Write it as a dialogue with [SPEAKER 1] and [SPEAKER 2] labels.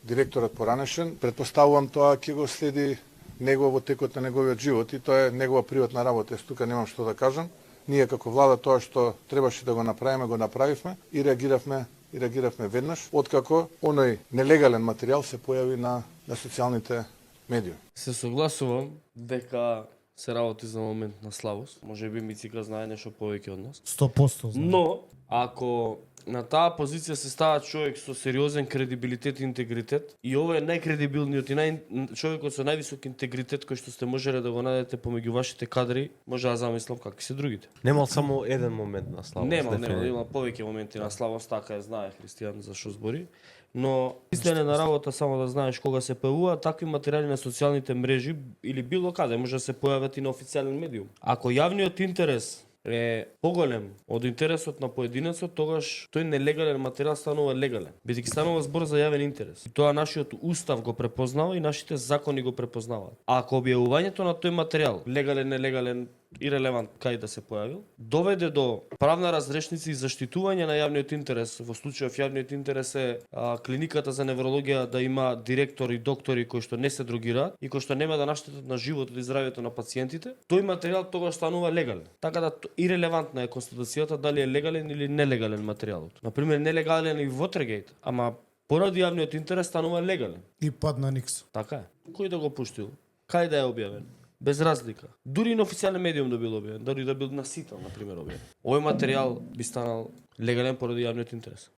[SPEAKER 1] директорот поранешен. Претпоставувам тоа ќе го следи него во текот на неговиот живот и тоа е негова приватна работа. Јас тука немам што да кажам. Ние како влада тоа што требаше да го направиме, го направивме и реагиравме веднаш, откако оној нелегален материјал се појави на социјалните медии.
[SPEAKER 2] Се согласувам дека се работи за момент на слабост. Може би Мицика знае нешто повеќе од нас.
[SPEAKER 3] 100% знае.
[SPEAKER 2] Но, ако на таа позиција се става човек со сериозен кредибилитет и интегритет, и ова е најкредибилниот и човекот со највисок интегритет кој што сте можеле да го најдете помеѓу вашите кадри, може да замислам какви се другите.
[SPEAKER 4] Немал само еден момент на слабост.
[SPEAKER 2] Има повеќе моменти на слабост, така е, знае Христијан за што збори. Но мислене на работа, само да знаеш кога се појавува такви материјали на социјалните мрежи или било каде, може да се појават и на официјален медиум. Ако јавниот интерес е поголем од интересот на поединецот, тогаш тој нелегален материјал станува легален, бидејќи станува збор за јавен интерес. И тоа нашиот устав го препознава и нашите закони го препознаваат. А ако објавувањето на тој материјал, легален, нелегален, ирелевант кај да се појавил, доведе до правна разрешница и заштитување на јавниот интерес. Во случајов јавниот интерес е клиниката за неврологија да има директор и доктори кои што не се дрогираат и кои што нема да наштетат на животот и здравјето на пациентите, тој материјал тогаш станува легален. Така да ирелевантна е констатацијата дали е легален или нелегален материјалот. Например, нелегален и Watergate, ама поради јавниот интерес станува легален.
[SPEAKER 3] И падна никс.
[SPEAKER 2] Така е. Кој да го пуштил? Кај да е објавен? Без разлика. Дури на официјален медиум да бил објавен, дури да бил на сител, например, објавен. Овој материјал би станал легален поради јавниот интерес.